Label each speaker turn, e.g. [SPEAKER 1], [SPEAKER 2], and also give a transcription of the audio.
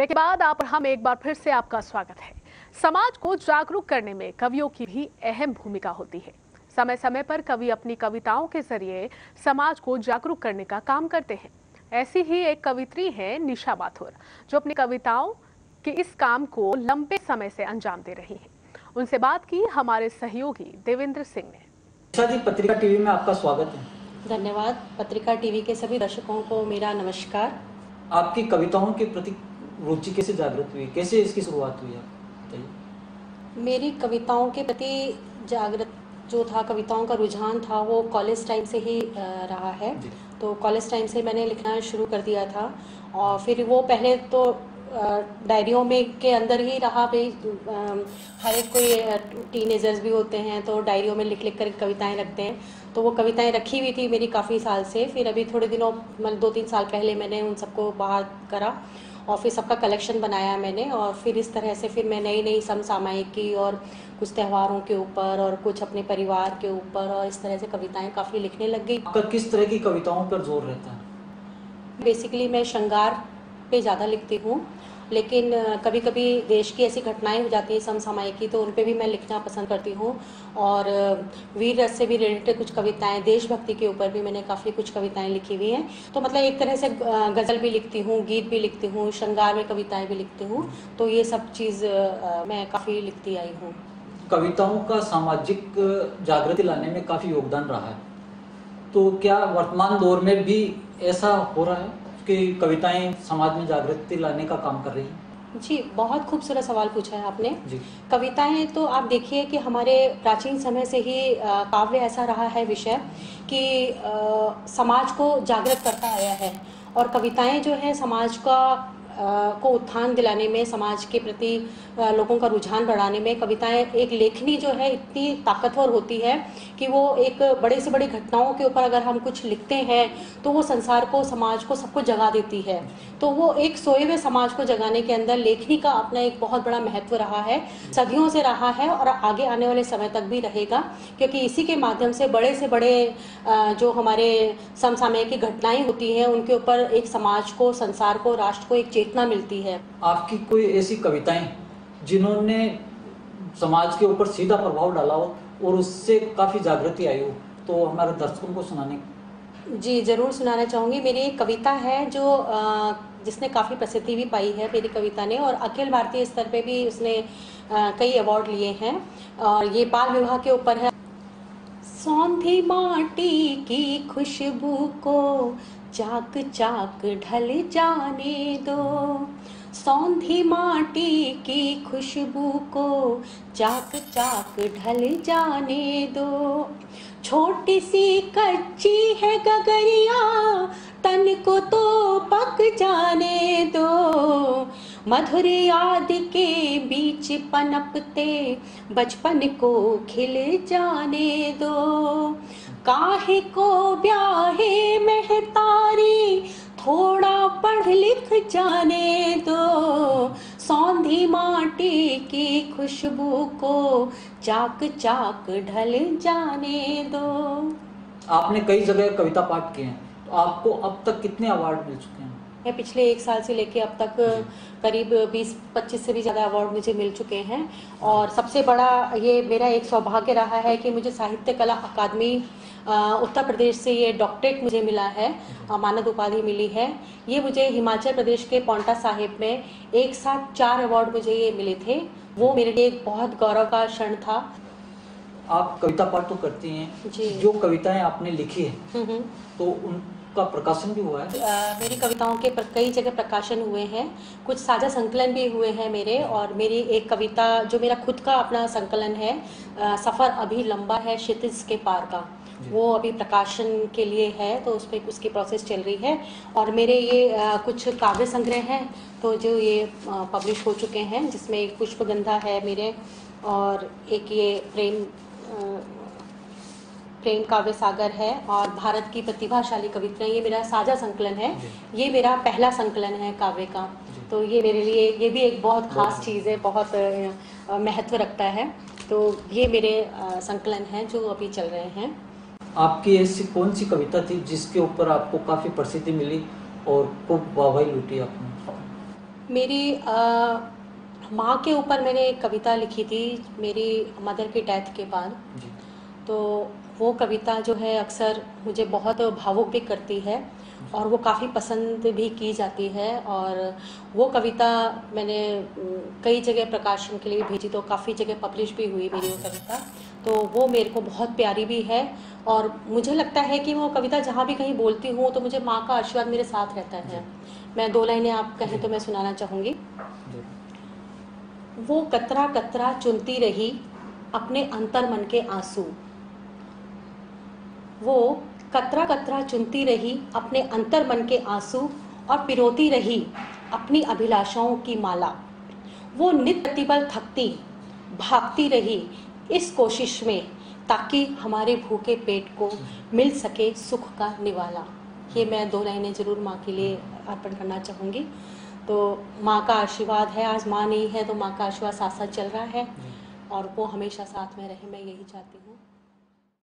[SPEAKER 1] के बाद आप हम एक बार फिर से आपका स्वागत है। समाज को जागरूक करने में कवियों की भी अहम भूमिका होती है। समय समय पर कवि अपनी कविताओं के जरिए समाज को जागरूक करने का काम करते हैं। ऐसी ही एक कवित्री है निशा माथुर, जो अपनी कविताओं के इस काम को लंबे समय से अंजाम दे रही है। उनसे बात की हमारे सहयोगी देवेंद्र सिंह ने।
[SPEAKER 2] निशा जी, पत्रिका टीवी में आपका स्वागत है।
[SPEAKER 3] धन्यवाद। पत्रिका टीवी के सभी दर्शकों को मेरा नमस्कार।
[SPEAKER 2] आपकी कविताओं के प्रति रुचि कैसे जागृत हुई, कैसे इसकी शुरुआत हुई, आप बताइए।
[SPEAKER 3] मेरी कविताओं के प्रति जागृत जो था, कविताओं का रुझान था, वो कॉलेज टाइम से ही रहा है। तो कॉलेज टाइम से मैंने लिखना शुरू कर दिया था और फिर वो पहले तो डायरियों में के अंदर ही रहा। भाई हर एक कोई टीनेजर्स भी होते हैं तो डायरियों में लिख लिख कर कविताएं रखते हैं, तो वो कविताएं रखी हुई थी मेरी काफ़ी साल से। फिर अभी थोड़े दिनों मतलब 2-3 साल पहले मैंने उन सबको बाहर करा और फिर सबका कलेक्शन बनाया मैंने। और फिर इस तरह से फिर मैं नई नई समसामयिकी और कुछ त्योहारों के ऊपर और कुछ अपने परिवार के ऊपर और इस तरह से कविताएं काफ़ी लिखने लग गई।
[SPEAKER 2] आपका किस तरह की कविताओं पर जोर रहता है?
[SPEAKER 3] बेसिकली मैं श्रृंगार पे ज़्यादा लिखती हूँ, लेकिन कभी कभी देश की ऐसी घटनाएं हो जाती हैं समसामयिकी, तो उन पे भी मैं लिखना पसंद करती हूँ। और वीर रस से भी रिलेटेड कुछ कविताएं, देशभक्ति के ऊपर भी मैंने काफ़ी कुछ कविताएं लिखी हुई हैं। तो मतलब एक तरह से गज़ल भी लिखती हूँ, गीत भी लिखती हूँ, श्रृंगार में कविताएं भी लिखती हूँ। तो ये सब चीज़ मैं काफ़ी लिखती आई हूँ।
[SPEAKER 2] कविताओं का सामाजिक जागृति लाने में काफ़ी योगदान रहा है, तो क्या वर्तमान दौर में भी ऐसा हो रहा है कि कविताएं समाज में जागृति लाने का काम कर रही हैं?
[SPEAKER 3] जी, बहुत खूबसूरत सवाल पूछा है आपने
[SPEAKER 2] जी।
[SPEAKER 3] कविताएं तो आप देखिए कि हमारे प्राचीन समय से ही काव्य ऐसा रहा है विषय कि समाज को जागृत करता आया है। और कविताएं जो है समाज का को उत्थान दिलाने में, समाज के प्रति लोगों का रुझान बढ़ाने में कविताएं, एक लेखनी जो है इतनी ताकतवर होती है कि वो एक बड़े से बड़ी घटनाओं के ऊपर अगर हम कुछ लिखते हैं तो वो संसार को, समाज को, सबको जगा देती है। तो वो एक सोए हुए समाज को जगाने के अंदर लेखनी का अपना एक बहुत बड़ा महत्व रहा है, सदियों से रहा है और आगे आने वाले समय तक भी रहेगा, क्योंकि इसी के माध्यम से बड़े से बड़े जो हमारे समसामयिक की घटनाएं होती हैं उनके ऊपर एक समाज को, संसार को, राष्ट्र को एक चेतना मिलती है।
[SPEAKER 2] आपकी कोई ऐसी कविताएं जिन्होंने समाज के ऊपर सीधा प्रभाव डाला हो और उससे काफ़ी जागृति आई हो, तो हमारे दर्शकों को सुनाने?
[SPEAKER 3] जी, ज़रूर सुनाना चाहूँगी। मेरी एक कविता है जो जिसने काफ़ी प्रसिद्धि भी पाई है मेरी कविता ने, और अखिल भारतीय स्तर पे भी उसने कई अवार्ड लिए हैं। और ये बाल विवाह के ऊपर है। सौंधी माटी की खुशबू को चाक चाक ढल जाने दो, सौंधी माटी की खुशबू को चाक चाक ढल जाने दो, छोटी सी कच्ची है गगरिया तन को तो पक जाने दो, मधुर याद के बीच पनपते बचपन को खिल जाने दो, काहे को ब्याहे महतारी थोड़ा पढ़ लिख जाने दो, सौंधी माटी की खुशबू को चाक चाक ढल जाने दो।
[SPEAKER 2] आपने कई जगह कविता पाठ किए हैं, तो आपको अब तक कितने अवार्ड मिल चुके हैं?
[SPEAKER 3] मैं पिछले 1 साल से लेके अब तक करीब 20-25 से भी ज़्यादा अवार्ड मुझे मिल चुके हैं। और सबसे बड़ा ये मेरा एक सौभाग्य रहा है कि मुझे साहित्य कला अकादमी उत्तर प्रदेश से ये डॉक्टरेट मुझे मिला है, मानद उपाधि मिली है। ये मुझे हिमाचल प्रदेश के पांवटा साहिब में एक साथ 4 अवार्ड मुझे ये मिले थे। वो मेरे लिए एक बहुत गौरव का क्षण था।
[SPEAKER 2] आप कविता पाठ तो करती हैं
[SPEAKER 3] जी।
[SPEAKER 2] जो कविताएं आपने लिखी है तो उनका प्रकाशन भी हुआ है?
[SPEAKER 3] मेरी कविताओं के कई जगह प्रकाशन हुए हैं, कुछ साझा संकलन भी हुए हैं मेरे। और मेरी एक कविता जो मेरा खुद का अपना संकलन है, सफ़र अभी लंबा है क्षितिज के पार का, वो अभी प्रकाशन के लिए है, तो उस पर उसकी प्रोसेस चल रही है। और मेरे ये कुछ काव्य संग्रह हैं तो जो ये पब्लिश हो चुके हैं, जिसमें एक पुष्पगंधा है मेरे, और एक ये प्रेम काव्य सागर है, और भारत की प्रतिभाशाली कविताएं, ये मेरा साझा संकलन है। ये मेरा पहला संकलन है काव्य का, तो ये मेरे लिए ये भी एक बहुत खास चीज़ है, बहुत महत्व रखता है। तो ये मेरे संकलन हैं जो अभी चल रहे हैं।
[SPEAKER 2] आपकी ऐसी कौन सी कविता थी जिसके ऊपर आपको काफ़ी प्रसिद्धि मिली और खूब वाहवाही लूटी आपने?
[SPEAKER 3] मेरी माँ के ऊपर मैंने एक कविता लिखी थी मेरी मदर की डेथ के बाद।
[SPEAKER 2] जी।
[SPEAKER 3] तो वो कविता जो है अक्सर मुझे बहुत भावुक भी करती है और वो काफ़ी पसंद भी की जाती है। और वो कविता मैंने कई जगह प्रकाशन के लिए भेजी, तो काफ़ी जगह पब्लिश भी हुई मेरी वो कविता। तो वो मेरे को बहुत प्यारी भी है और मुझे लगता है कि वो कविता जहाँ भी कहीं बोलती हूँ तो मुझे माँ का आशीर्वाद मेरे साथ रहता है। मैं 2 लाइनें आप कहें तो मैं सुनाना चाहूँगी।
[SPEAKER 2] जरूर।
[SPEAKER 3] वो कतरा कतरा चुनती रही अपने अंतर मन के आंसू। वो कतरा कतरा चुनती रही अपने अंतर मन के आंसू और पिरोती रही अपनी अभिलाषाओं की माला। वो नित प्रतिबल थकती भागती रही इस कोशिश में ताकि हमारे भूखे पेट को मिल सके सुख का निवाला। ये मैं 2 लाइनें ज़रूर माँ के लिए अर्पण करना चाहूँगी। तो माँ का आशीर्वाद है, आज माँ नहीं है तो माँ का आशीर्वाद साथ साथ चल रहा है और वो हमेशा साथ में रहे, मैं यही चाहती हूँ।